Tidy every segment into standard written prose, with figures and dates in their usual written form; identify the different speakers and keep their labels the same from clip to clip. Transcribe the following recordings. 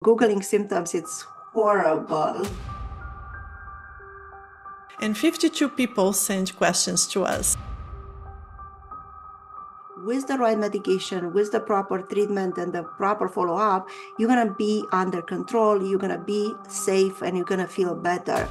Speaker 1: Googling symptoms, it's horrible.
Speaker 2: And 52 people sent questions to us.
Speaker 1: With the right medication, with the proper treatment and the proper follow-up, you're going to be under control, you're going to be safe, and you're going to feel better.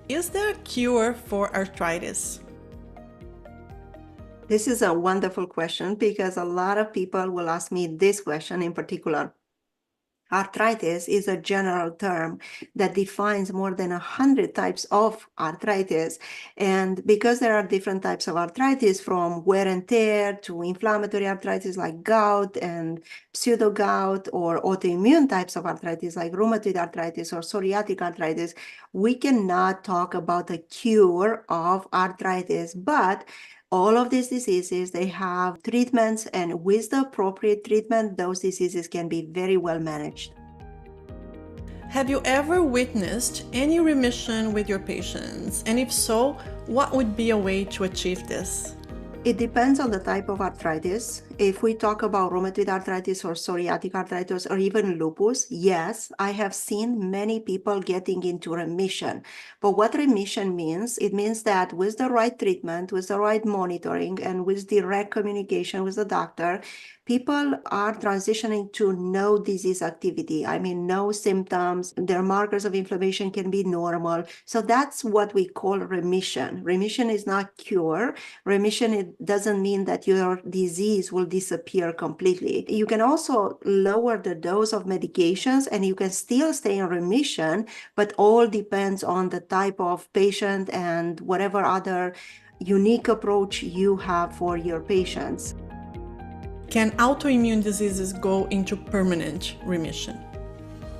Speaker 2: Is there a cure for arthritis?
Speaker 1: This is a wonderful question because a lot of people will ask me this question in particular. Arthritis is a general term that defines more than 100 types of arthritis. And because there are different types of arthritis, from wear and tear to inflammatory arthritis like gout and pseudo-gout, or autoimmune types of arthritis like rheumatoid arthritis or psoriatic arthritis, we cannot talk about a cure of arthritis. But all of these diseases, they have treatments, and with the appropriate treatment, those diseases can be very well managed.
Speaker 2: Have you ever witnessed any remission with your patients? And if so, what would be a way to achieve this?
Speaker 1: It depends on the type of arthritis. If we talk about rheumatoid arthritis or psoriatic arthritis or even lupus, yes, I have seen many people getting into remission. But what remission means, it means that with the right treatment, with the right monitoring, and with direct communication with the doctor, people are transitioning to no disease activity. I mean, no symptoms. Their markers of inflammation can be normal. So that's what we call remission. Remission is not cure. Remission, it doesn't mean that your disease will disappear completely. You can also lower the dose of medications and you can still stay in remission, but all depends on the type of patient and whatever other unique approach you have for your patients.
Speaker 2: Can autoimmune diseases go into permanent remission?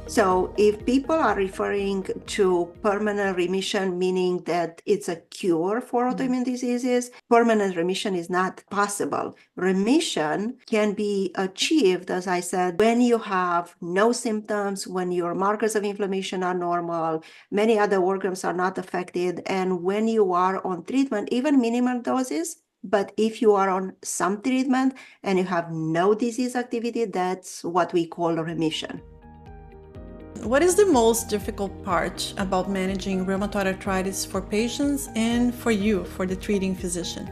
Speaker 1: So if people are referring to permanent remission, meaning that it's a cure for autoimmune diseases, permanent remission is not possible. Remission can be achieved, as I said, when you have no symptoms, when your markers of inflammation are normal, many other organs are not affected, and when you are on treatment, even minimal doses. But if you are on some treatment and you have no disease activity, that's what we call remission.
Speaker 2: What is the most difficult part about managing rheumatoid arthritis for patients and for you, for the treating physician?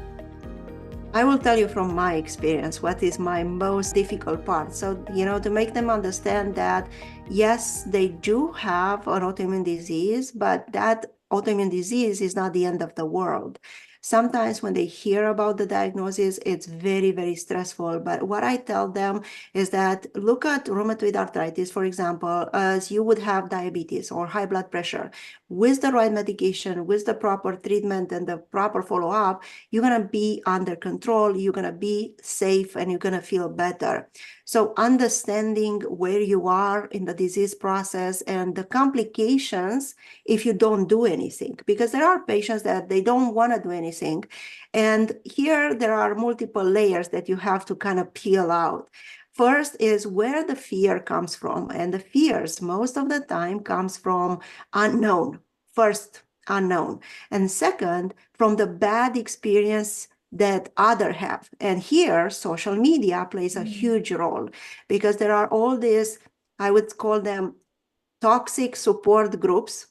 Speaker 1: I will tell you from my experience what is my most difficult part. So, to make them understand that, yes, they do have an autoimmune disease, but that autoimmune disease is not the end of the world. Sometimes when they hear about the diagnosis, it's very, very stressful. But what I tell them is that look at rheumatoid arthritis, for example, as you would have diabetes or high blood pressure. With the right medication, with the proper treatment and the proper follow-up, you're going to be under control, you're going to be safe, and you're going to feel better. So understanding where you are in the disease process and the complications if you don't do anything, because there are patients that they don't want to do anything. And here there are multiple layers that you have to kind of peel out. First is where the fear comes from. And the fears most of the time comes from unknown. First, unknown. And second, from the bad experience that others have. And here, social media plays a huge role because there are all these, I would call them toxic support groups,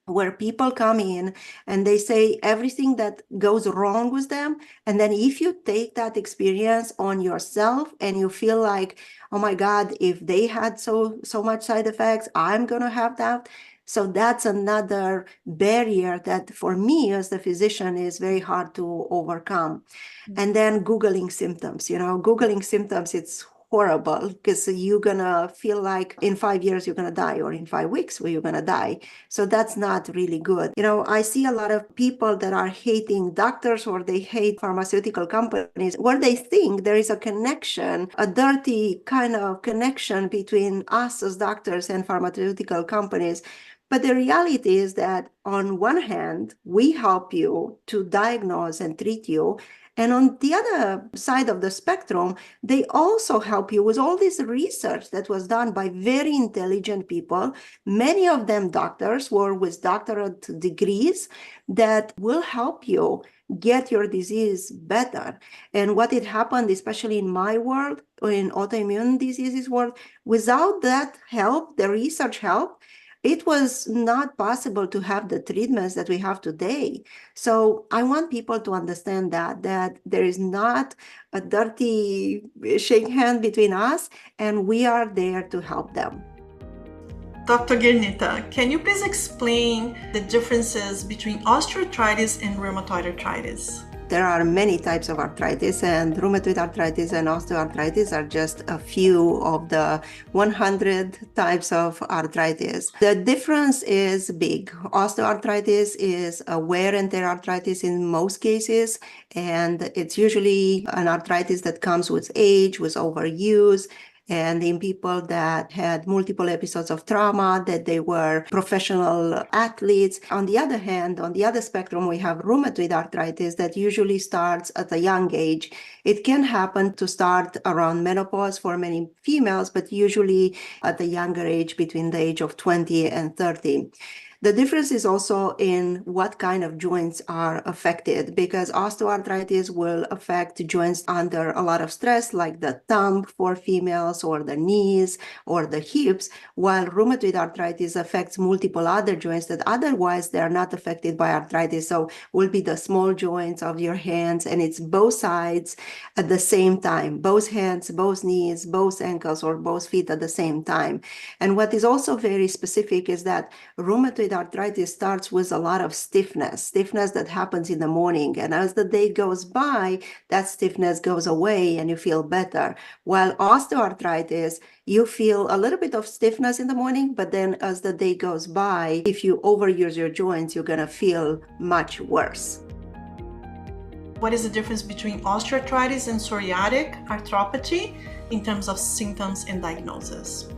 Speaker 1: where people come in and they say everything that goes wrong with them. And then if you take that experience on yourself and you feel like, oh my God, if they had so much side effects, I'm going to have that. So that's another barrier that for me as the physician is very hard to overcome. And then Googling symptoms, Googling symptoms, it's horrible because you're gonna feel like in 5 years you're gonna die, or in 5 weeks you're gonna die. So that's not really good. I see a lot of people that are hating doctors, or they hate pharmaceutical companies, where they think there is a connection, a dirty kind of connection between us as doctors and pharmaceutical companies. But the reality is that on one hand, we help you to diagnose and treat you, And on the other side of the spectrum, they also help you with all this research that was done by very intelligent people, many of them doctors or with doctorate degrees, that will help you get your disease better. And what had happened, especially in my world, or in autoimmune diseases world, without that help, the research help, it was not possible to have the treatments that we have today. So I want people to understand that there is not a dirty shake hand between us, and we are there to help them.
Speaker 2: Dr. Girnita, can you please explain the differences between osteoarthritis and rheumatoid arthritis?
Speaker 1: There are many types of arthritis, and rheumatoid arthritis and osteoarthritis are just a few of the 100 types of arthritis. The difference is big. Osteoarthritis is a wear and tear arthritis in most cases, and it's usually an arthritis that comes with age, with overuse, and in people that had multiple episodes of trauma, that they were professional athletes. On the other hand, on the other spectrum, we have rheumatoid arthritis that usually starts at a young age. It can happen to start around menopause for many females, but usually at a younger age, between the age of 20 and 30. The difference is also in what kind of joints are affected, because osteoarthritis will affect joints under a lot of stress, like the thumb for females, or the knees, or the hips, while rheumatoid arthritis affects multiple other joints that otherwise they are not affected by arthritis. So will be the small joints of your hands, and it's both sides at the same time, both hands, both knees, both ankles, or both feet at the same time. And what is also very specific is that rheumatoid arthritis starts with a lot of stiffness that happens in the morning. And as the day goes by, that stiffness goes away and you feel better. While osteoarthritis, you feel a little bit of stiffness in the morning, but then as the day goes by, if you overuse your joints, you're going to feel much worse.
Speaker 2: What is the difference between osteoarthritis and psoriatic arthropathy in terms of symptoms and diagnosis?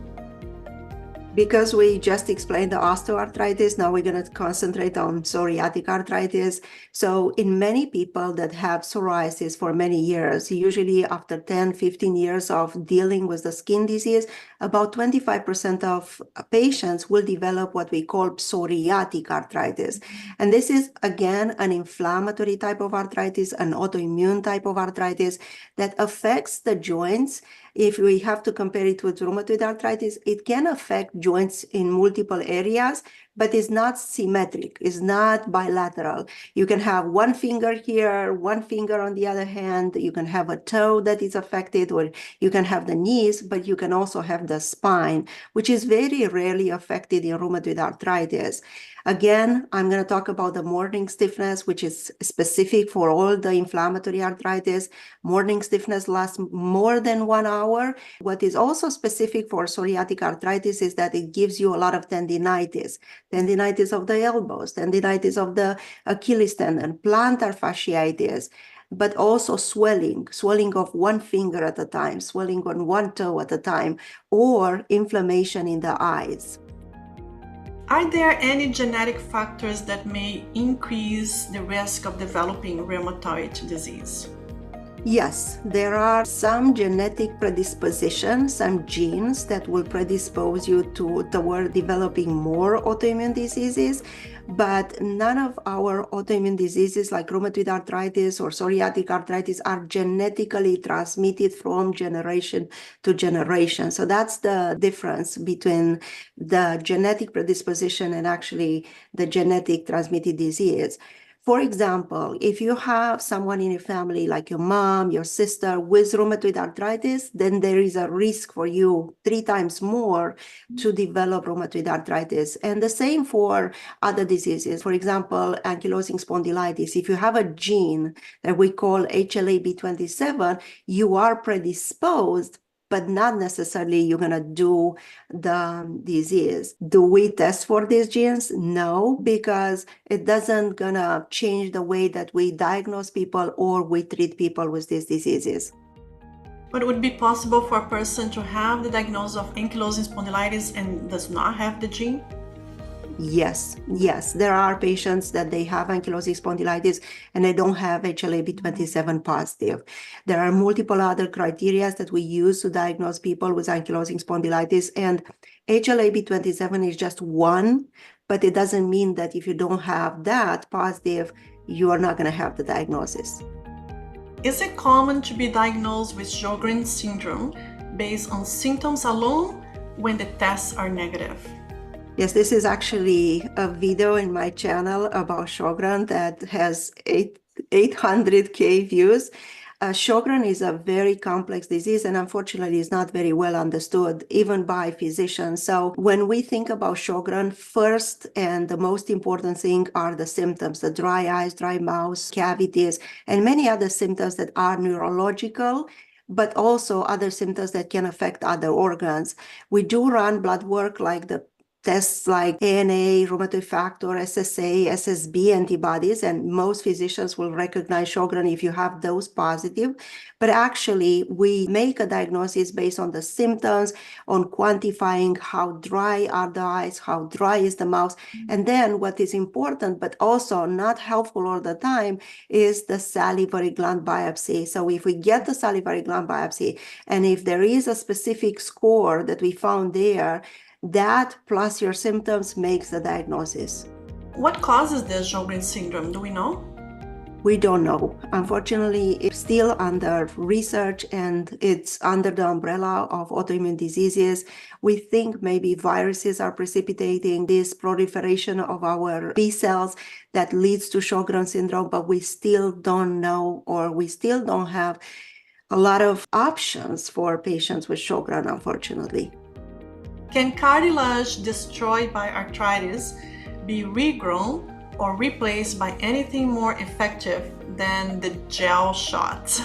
Speaker 1: Because we just explained the osteoarthritis, now we're going to concentrate on psoriatic arthritis. So in many people that have psoriasis for many years, usually after 10, 15 years of dealing with the skin disease, about 25% of patients will develop what we call psoriatic arthritis. And this is, again, an inflammatory type of arthritis, an autoimmune type of arthritis that affects the joints. If we have to compare it with rheumatoid arthritis, it can affect joints in multiple areas, but it's not symmetric, it's not bilateral. You can have one finger here, one finger on the other hand, you can have a toe that is affected, or you can have the knees, but you can also have the spine, which is very rarely affected in rheumatoid arthritis. Again, I'm going to talk about the morning stiffness, which is specific for all the inflammatory arthritis. Morning stiffness lasts more than 1 hour. What is also specific for psoriatic arthritis is that it gives you a lot of tendinitis of the elbows, tendinitis of the Achilles tendon, plantar fasciitis, but also swelling of one finger at a time, swelling on one toe at a time, or inflammation in the eyes.
Speaker 2: Are there any genetic factors that may increase the risk of developing rheumatoid disease?
Speaker 1: Yes, there are some genetic predispositions, some genes that will predispose you toward developing more autoimmune diseases, but none of our autoimmune diseases like rheumatoid arthritis or psoriatic arthritis are genetically transmitted from generation to generation. So that's the difference between the genetic predisposition and actually the genetic transmitted disease. For example, if you have someone in your family, like your mom, your sister, with rheumatoid arthritis, then there is a risk for you 3 times more to develop rheumatoid arthritis. And the same for other diseases. For example, ankylosing spondylitis. If you have a gene that we call HLA-B27, you are predisposed, but not necessarily you're going to do the disease. Do we test for these genes? No, because it doesn't going to change the way that we diagnose people or we treat people with these diseases.
Speaker 2: But would it be possible for a person to have the diagnosis of ankylosing spondylitis and does not have the gene?
Speaker 1: Yes, yes. There are patients that they have ankylosing spondylitis and they don't have HLA-B27 positive. There are multiple other criteria that we use to diagnose people with ankylosing spondylitis, and HLA-B27 is just one, but it doesn't mean that if you don't have that positive, you are not going to have the diagnosis.
Speaker 2: Is it common to be diagnosed with Sjogren's syndrome based on symptoms alone when the tests are negative?
Speaker 1: Yes, this is actually a video in my channel about Sjogren that has 800K views. Sjogren is a very complex disease and unfortunately is not very well understood even by physicians. So when we think about Sjogren, first and the most important thing are the symptoms, the dry eyes, dry mouth, cavities, and many other symptoms that are neurological, but also other symptoms that can affect other organs. We do run blood work like the tests like ANA, rheumatoid factor, SSA, SSB antibodies, and most physicians will recognize Sjogren if you have those positive. But actually, we make a diagnosis based on the symptoms, on quantifying how dry are the eyes, how dry is the mouth. And then what is important, but also not helpful all the time, is the salivary gland biopsy. So if we get the salivary gland biopsy, and if there is a specific score that we found there, that plus your symptoms makes the diagnosis.
Speaker 2: What causes this Sjogren's syndrome? Do we know?
Speaker 1: We don't know. Unfortunately, it's still under research and it's under the umbrella of autoimmune diseases. We think maybe viruses are precipitating this proliferation of our B cells that leads to Sjogren's syndrome, but we still don't know, or we still don't have a lot of options for patients with Sjogren, unfortunately.
Speaker 2: Can cartilage destroyed by arthritis be regrown or replaced by anything more effective than the gel shots?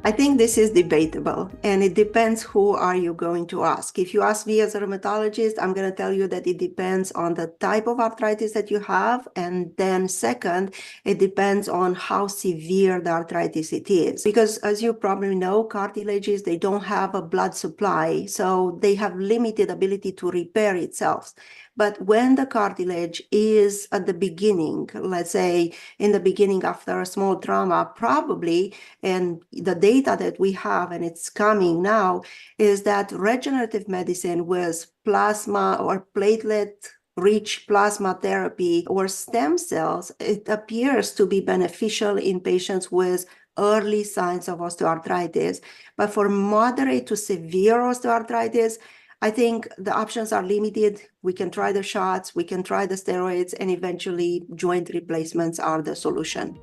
Speaker 1: I think this is debatable, and it depends who are you going to ask. If you ask me as a rheumatologist, I'm going to tell you that it depends on the type of arthritis that you have, and then second, it depends on how severe the arthritis it is. Because as you probably know, cartilages, they don't have a blood supply, so they have limited ability to repair itself. But when the cartilage is at the beginning, let's say in the beginning after a small trauma, probably, and the data that we have, and it's coming now, is that regenerative medicine with plasma or platelet-rich plasma therapy or stem cells, it appears to be beneficial in patients with early signs of osteoarthritis. But for moderate to severe osteoarthritis, I think the options are limited. We can try the shots, we can try the steroids, and eventually joint replacements are the solution.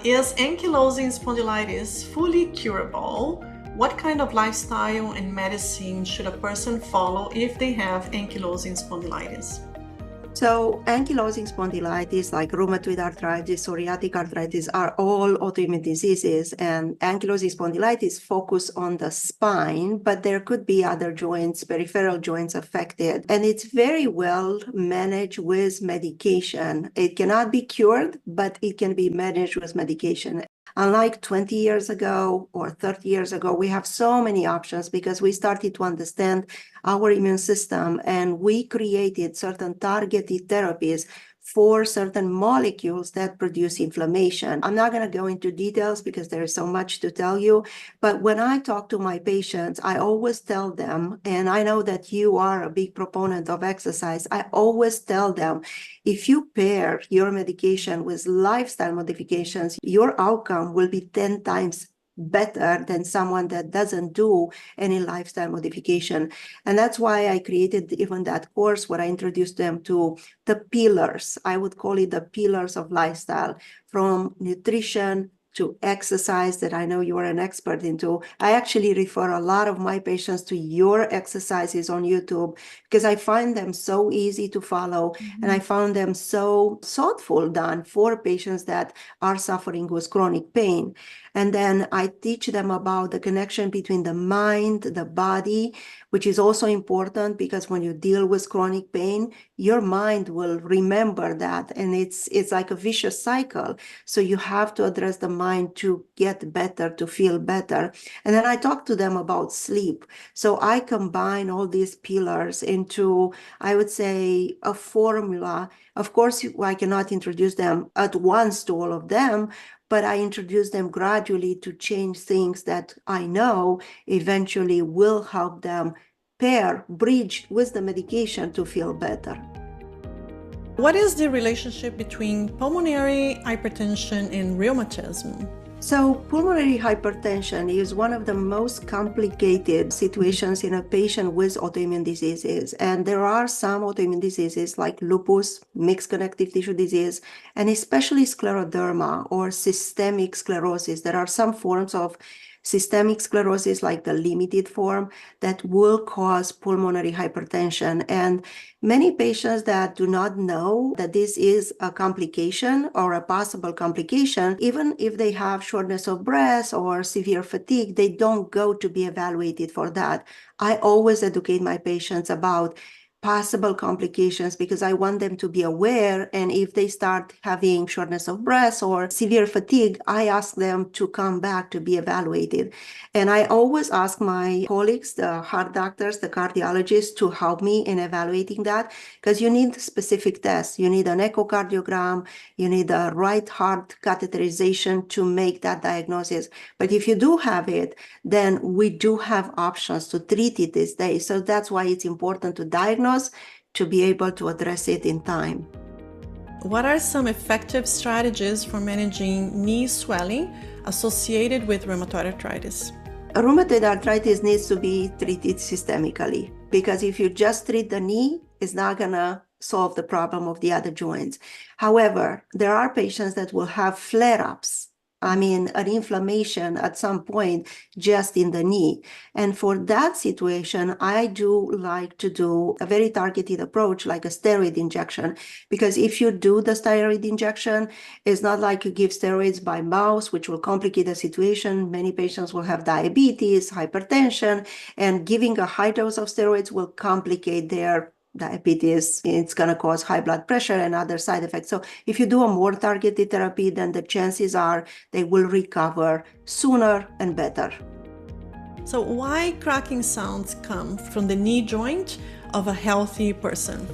Speaker 2: Is ankylosing spondylitis fully curable? What kind of lifestyle and medicine should a person follow if they have ankylosing spondylitis?
Speaker 1: So ankylosing spondylitis, like rheumatoid arthritis, psoriatic arthritis, are all autoimmune diseases, and ankylosing spondylitis focus on the spine, but there could be other joints, peripheral joints affected, and it's very well managed with medication. It cannot be cured, but it can be managed with medication. Unlike 20 years ago or 30 years ago, we have so many options because we started to understand our immune system, and we created certain targeted therapies for certain molecules that produce inflammation. I'm not going to go into details because there is so much to tell you, but when I talk to my patients, I always tell them, and I know that you are a big proponent of exercise, I always tell them, if you pair your medication with lifestyle modifications, your outcome will be 10 times better than someone that doesn't do any lifestyle modification. And that's why I created even that course where I introduced them to the pillars. I would call it the pillars of lifestyle, from nutrition to exercise, that I know you are an expert into. I actually refer a lot of my patients to your exercises on YouTube because I find them so easy to follow, and I found them so thoughtful done for patients that are suffering with chronic pain. And then I teach them about the connection between the mind, the body, which is also important because when you deal with chronic pain, your mind will remember that, and it's like a vicious cycle. So you have to address the mind mind to get better, to feel better. And then I talk to them about sleep. So I combine all these pillars into, I would say, a formula. Of course, I cannot introduce them at once to all of them, but I introduce them gradually to change things that I know eventually will help them bridge with the medication to feel better.
Speaker 2: What is the relationship between pulmonary hypertension and rheumatism?
Speaker 1: So pulmonary hypertension is one of the most complicated situations in a patient with autoimmune diseases. And there are some autoimmune diseases like lupus, mixed connective tissue disease, and especially scleroderma or systemic sclerosis. There are some forms of systemic sclerosis, like the limited form, that will cause pulmonary hypertension. And many patients that do not know that this is a complication or a possible complication, even if they have shortness of breath or severe fatigue, they don't go to be evaluated for that. I always educate my patients about possible complications because I want them to be aware. And if they start having shortness of breath or severe fatigue, I ask them to come back to be evaluated. And I always ask my colleagues, the heart doctors, the cardiologists, to help me in evaluating that, because you need specific tests. You need an echocardiogram, you need a right heart catheterization to make that diagnosis. But if you do have it, then we do have options to treat it these days. So that's why it's important to diagnose, to be able to address it in time.
Speaker 2: What are some effective strategies for managing knee swelling associated with rheumatoid arthritis?
Speaker 1: Rheumatoid arthritis needs to be treated systemically, because if you just treat the knee, it's not going to solve the problem of the other joints. However, there are patients that will have flare-ups. An inflammation at some point just in the knee. And for that situation, I do like to do a very targeted approach, like a steroid injection, because if you do the steroid injection, it's not like you give steroids by mouth, which will complicate the situation. Many patients will have diabetes, hypertension, and giving a high dose of steroids will complicate their diabetes. It's going to cause high blood pressure and other side effects. So if you do a more targeted therapy, then the chances are they will recover sooner and better.
Speaker 2: So why cracking sounds come from the knee joint of a healthy person?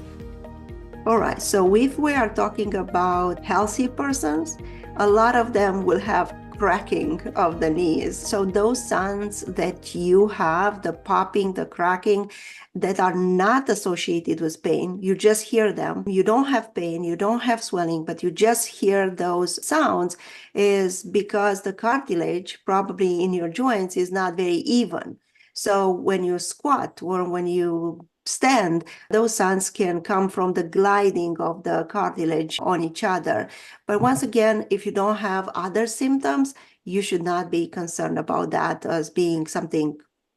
Speaker 1: All right, so if we are talking about healthy persons, a lot of them will have cracking of the knees. So those sounds that you have, the popping, the cracking, that are not associated with pain, you just hear them. You don't have pain, you don't have swelling, but you just hear those sounds, is because the cartilage probably in your joints is not very even. So when you squat or when you stand, those sounds can come from the gliding of the cartilage on each other. But once again, if you don't have other symptoms, you should not be concerned about that as being something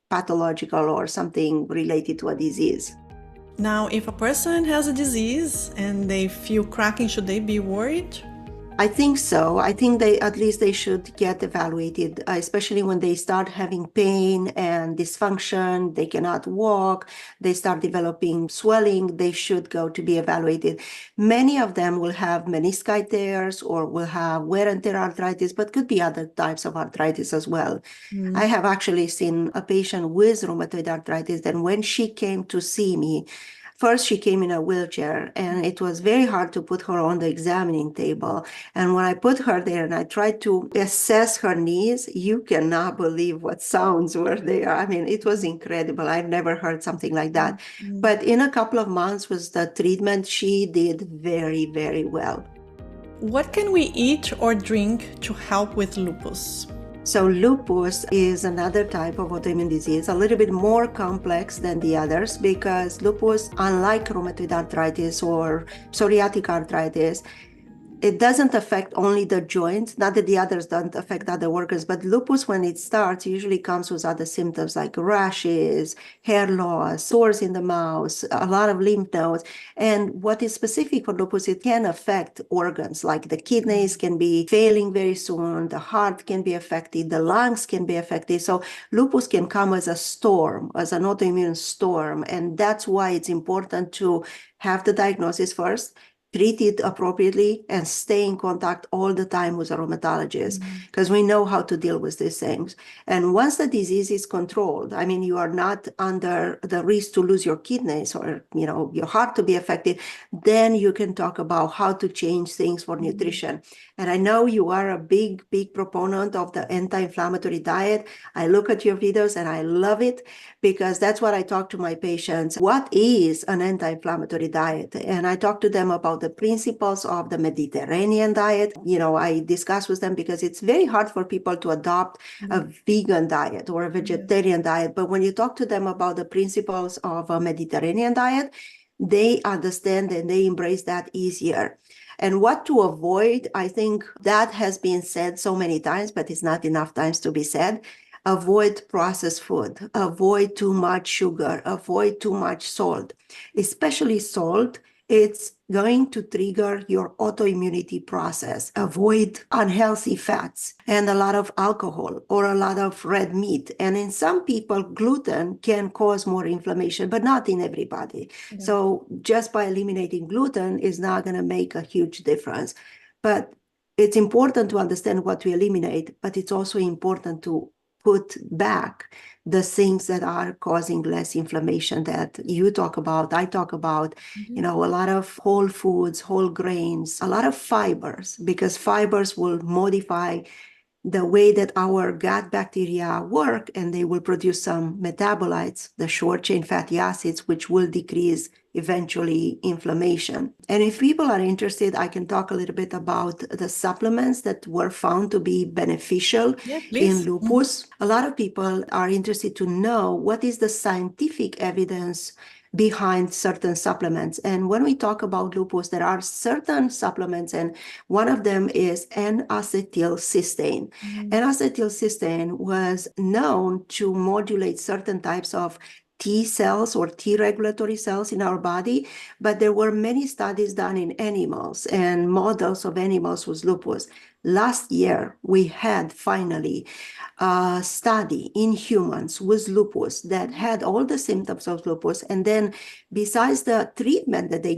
Speaker 1: pathological or something related to a disease.
Speaker 2: Now, if a person has a disease and they feel cracking, should they be worried?
Speaker 1: I think so. I think they should get evaluated, especially when they start having pain and dysfunction, they cannot walk, they start developing swelling, they should go to be evaluated. Many of them will have menisci tears or will have wear and tear arthritis, but could be other types of arthritis as well. I have actually seen a patient with rheumatoid arthritis, and when she came to see me, first, she came in a wheelchair, and it was very hard to put her on the examining table. And when I put her there and I tried to assess her knees, you cannot believe what sounds were there. It was incredible. I've never heard something like that. But in a couple of months with the treatment, she did very, very well.
Speaker 2: What can we eat or drink to help with lupus?
Speaker 1: So lupus is another type of autoimmune disease, a little bit more complex than the others, because lupus, unlike rheumatoid arthritis or psoriatic arthritis, it doesn't affect only the joints, not that the others don't affect other organs, but lupus, when it starts, usually comes with other symptoms like rashes, hair loss, sores in the mouth, a lot of lymph nodes. And what is specific for lupus, it can affect organs, like the kidneys can be failing very soon, the heart can be affected, the lungs can be affected. So lupus can come as a storm, as an autoimmune storm. And that's why it's important to have the diagnosis first, treat it appropriately, and stay in contact all the time with a rheumatologist, because we know how to deal with these things. And once the disease is controlled, I mean, you are not under the risk to lose your kidneys or, your heart to be affected, then you can talk about how to change things for nutrition. And I know you are a big proponent of the anti-inflammatory diet. I look at your videos and I love it, because that's what I talk to my patients. What is an anti-inflammatory diet? And I talk to them about the principles of the Mediterranean diet. I discuss with them, because it's very hard for people to adopt a vegan diet or a vegetarian diet. But when you talk to them about the principles of a Mediterranean diet, they understand and they embrace that easier. And what to avoid, I think that has been said so many times, but it's not enough times to be said. Avoid processed food, avoid too much sugar, avoid too much salt, especially salt. It's going to trigger your autoimmunity process. Avoid unhealthy fats and a lot of alcohol or a lot of red meat. And in some people, gluten can cause more inflammation, but not in everybody. Yeah. So just by eliminating gluten is not going to make a huge difference. But it's important to understand what we eliminate, but it's also important to put back the things that are causing less inflammation that you talk about, I talk about, a lot of whole foods, whole grains, a lot of fibers, because fibers will modify the way that our gut bacteria work, and they will produce some metabolites, the short chain fatty acids, which will decrease eventually inflammation. And if people are interested, I can talk a little bit about the supplements that were found to be beneficial in lupus. A lot of people are interested to know what is the scientific evidence behind certain supplements. And when we talk about lupus, there are certain supplements, and one of them is N-acetylcysteine. N-acetylcysteine was known to modulate certain types of T cells or T regulatory cells in our body, but there were many studies done in animals and models of animals with lupus. Last year, we had finally a study in humans with lupus that had all the symptoms of lupus. And then besides the treatment that they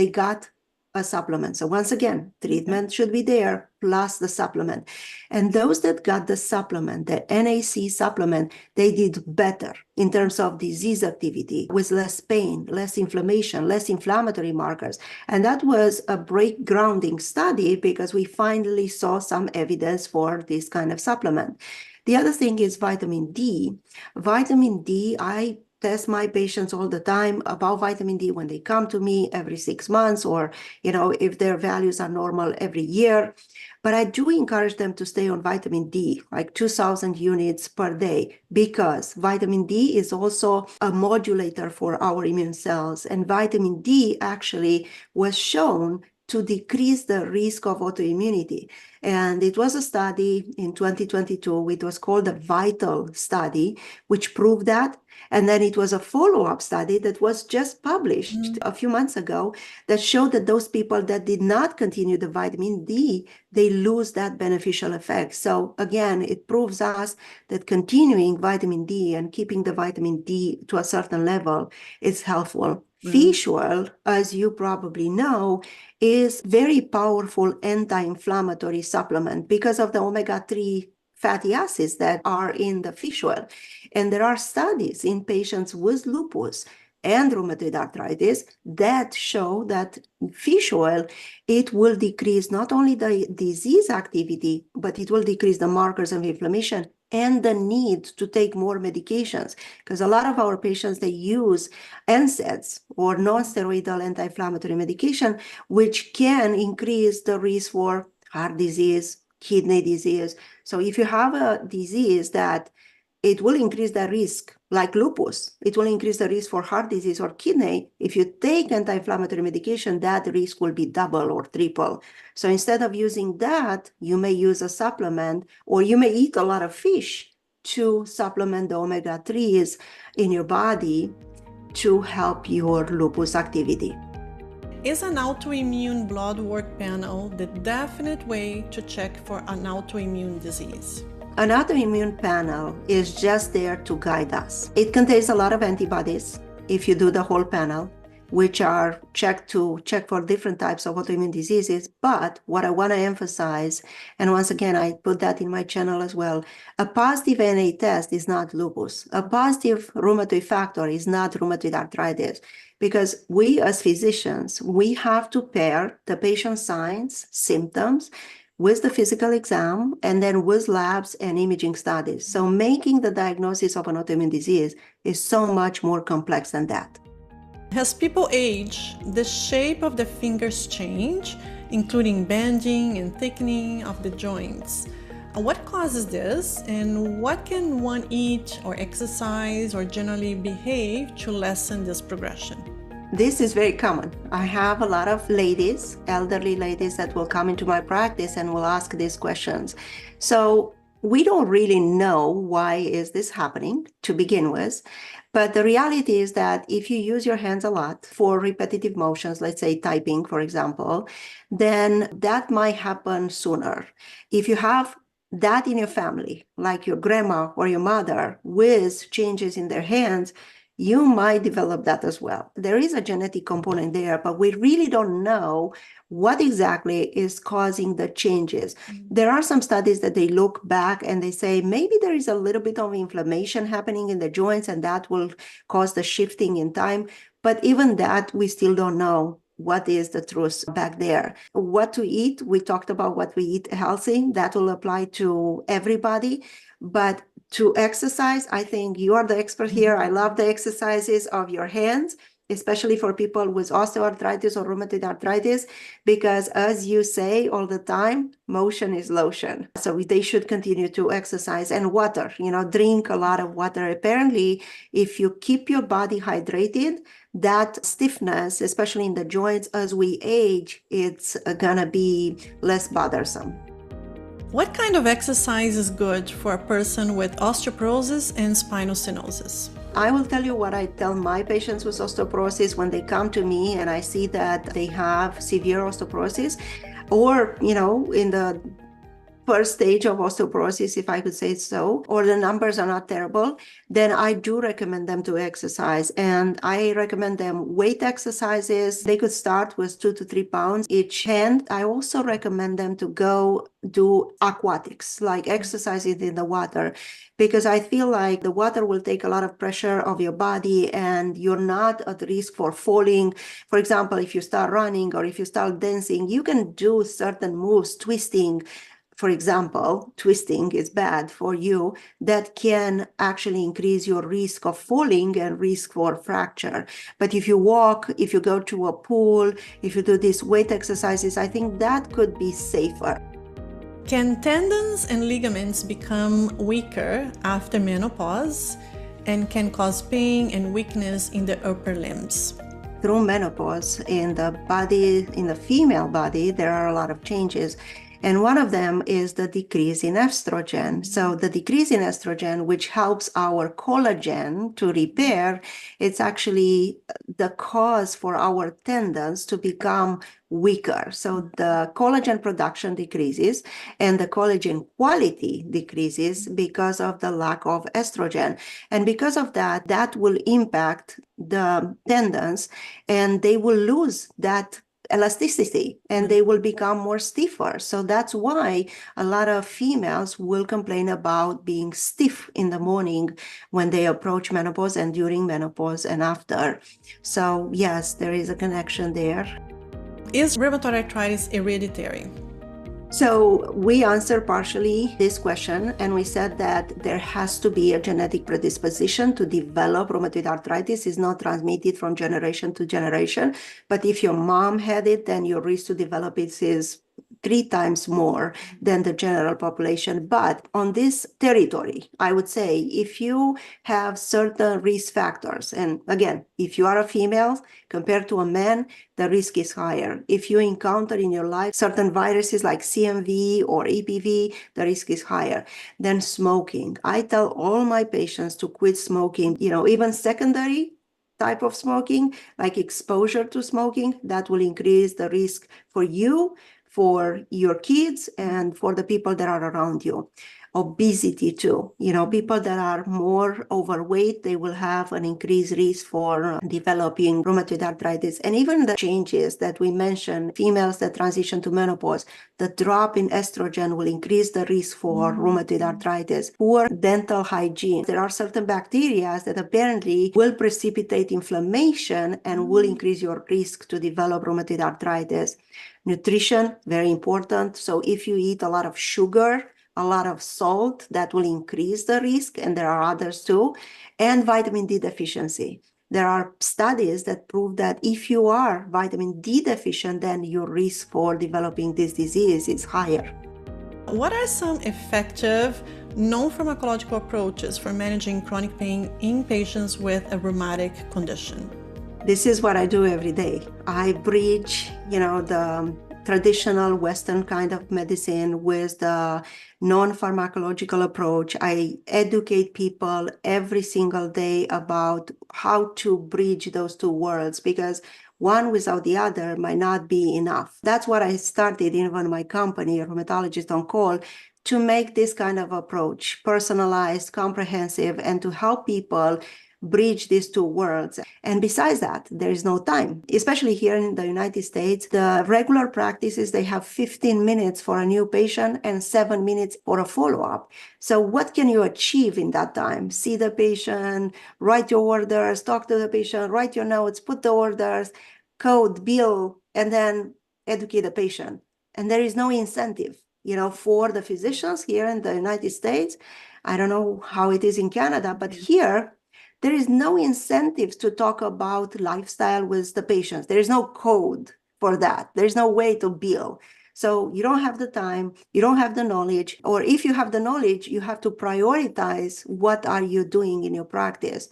Speaker 1: got a supplement. So once again, treatment should be there plus the supplement. And those that got the supplement, the NAC supplement, they did better in terms of disease activity with less pain, less inflammation, less inflammatory markers. And that was a grounding study because we finally saw some evidence for this kind of supplement. The other thing is vitamin D. Vitamin D, I test my patients all the time about vitamin D when they come to me every 6 months, or, if their values are normal every year. But I do encourage them to stay on vitamin D, like 2,000 units per day, because vitamin D is also a modulator for our immune cells. And vitamin D actually was shown to decrease the risk of autoimmunity. And it was a study in 2022. It was called the VITAL study, which proved that. And then it was a follow-up study that was just published a few months ago that showed that those people that did not continue the vitamin D, they lose that beneficial effect. So again, it proves us that continuing vitamin D and keeping the vitamin D to a certain level is helpful. Fish oil, as you probably know, is very powerful anti-inflammatory supplement because of the omega-3 fatty acids that are in the fish oil. And there are studies in patients with lupus and rheumatoid arthritis that show that fish oil, it will decrease not only the disease activity, but it will decrease the markers of inflammation and the need to take more medications. Because a lot of our patients, they use NSAIDs or non-steroidal anti-inflammatory medication, which can increase the risk for heart disease, kidney disease. So if you have a disease that it will increase the risk, like lupus, it will increase the risk for heart disease or kidney. If you take anti-inflammatory medication, that risk will be double or triple. So instead of using that, you may use a supplement, or you may eat a lot of fish to supplement the omega-3s in your body to help your lupus activity.
Speaker 2: Is an autoimmune blood work panel the definite way to check for an autoimmune disease?
Speaker 1: An autoimmune panel is just there to guide us. It contains a lot of antibodies if you do the whole panel. which are check for different types of autoimmune diseases. But what I want to emphasize, and once again, I put that in my channel as well, a positive NA test is not lupus. A positive rheumatoid factor is not rheumatoid arthritis, because we as physicians, we have to pair the patient's signs, symptoms, with the physical exam, and then with labs and imaging studies. So making the diagnosis of an autoimmune disease is so much more complex than that.
Speaker 2: As people age, the shape of the fingers change, including bending and thickening of the joints. What causes this, and what can one eat or exercise or generally behave to lessen this progression?
Speaker 1: This is very common. I have a lot of ladies, elderly ladies, that will come into my practice and will ask these questions. So we don't really know why is this happening to begin with. But the reality is that if you use your hands a lot for repetitive motions, let's say typing, for example, then that might happen sooner. If you have that in your family, like your grandma or your mother, with changes in their hands, you might develop that as well. There is a genetic component there, but we really don't know what exactly is causing the changes. There are some studies that they look back and they say maybe there is a little bit of inflammation happening in the joints and that will cause the shifting in time. But even that, we still don't know what is the truth back there. What to eat, we talked about what we eat healthy. That will apply to everybody. But to exercise, I think you are the expert here. I love the exercises of your hands, especially for people with osteoarthritis or rheumatoid arthritis, because as you say all the time, motion is lotion. So they should continue to exercise. And water, drink a lot of water. Apparently, if you keep your body hydrated, that stiffness, especially in the joints as we age, it's gonna be less bothersome.
Speaker 2: What kind of exercise is good for a person with osteoporosis and spinal stenosis?
Speaker 1: I will tell you what I tell my patients with osteoporosis when they come to me and I see that they have severe osteoporosis, or, in the first stage of osteoporosis, if I could say so, or the numbers are not terrible, then I do recommend them to exercise. And I recommend them weight exercises. They could start with 2 to 3 pounds each hand. I also recommend them to go do aquatics, like exercising in the water, because I feel like the water will take a lot of pressure off your body and you're not at risk for falling. For example, if you start running or if you start dancing, you can do certain moves, twisting. For example, twisting is bad for you, that can actually increase your risk of falling and risk for fracture. But if you walk, if you go to a pool, if you do these weight exercises, I think that could be safer.
Speaker 2: Can tendons and ligaments become weaker after menopause and can cause pain and weakness in the upper limbs?
Speaker 1: Through menopause, in the body, in the female body, there are a lot of changes. And one of them is the decrease in estrogen. So the decrease in estrogen, which helps our collagen to repair, it's actually the cause for our tendons to become weaker. So the collagen production decreases and the collagen quality decreases because of the lack of estrogen. And because of that, that will impact the tendons and they will lose that elasticity and they will become more stiffer. So that's why a lot of females will complain about being stiff in the morning when they approach menopause and during menopause and after. So yes, there is a connection there.
Speaker 2: Is rheumatoid arthritis hereditary?
Speaker 1: So we answered partially this question, and we said that there has to be a genetic predisposition to develop rheumatoid arthritis. It's not transmitted from generation to generation, but if your mom had it, then your risk to develop it is 3 times more than the general population. But on this territory, I would say if you have certain risk factors, and again, if you are a female compared to a man, the risk is higher. If you encounter in your life certain viruses like CMV or EPV, the risk is higher than smoking. I tell all my patients to quit smoking, even secondary type of smoking, like exposure to smoking, that will increase the risk for you, for your kids, and for the people that are around you. obesity too. People that are more overweight, they will have an increased risk for developing rheumatoid arthritis. And even the changes that we mentioned, females that transition to menopause, the drop in estrogen will increase the risk for rheumatoid arthritis. Poor dental hygiene. There are certain bacteria that apparently will precipitate inflammation and will increase your risk to develop rheumatoid arthritis. Nutrition, very important. So if you eat a lot of sugar, a lot of salt, that will increase the risk, and there are others too. And vitamin D deficiency. There are studies that prove that if you are vitamin D deficient, then your risk for developing this disease is higher.
Speaker 2: What are some effective non-pharmacological approaches for managing chronic pain in patients with a rheumatic condition?
Speaker 1: This is what I do every day. I bridge, the traditional Western kind of medicine with the non-pharmacological approach. I educate people every single day about how to bridge those two worlds, because one without the other might not be enough. That's what I started in my company, a rheumatologist on call, to make this kind of approach personalized, comprehensive, and to help people bridge these two worlds. And besides that, there is no time. Especially here in the United States, the regular practices, they have 15 minutes for a new patient and 7 minutes for a follow-up. So what can you achieve in that time? See the patient, write your orders, talk to the patient, write your notes, put the orders, code, bill, and then educate the patient. And there is no incentive, for the physicians here in the United States. I don't know how it is in Canada, but here, there is no incentive to talk about lifestyle with the patients. There is no code for that. There's no way to bill. So you don't have the time, you don't have the knowledge, or if you have the knowledge, you have to prioritize what are you doing in your practice.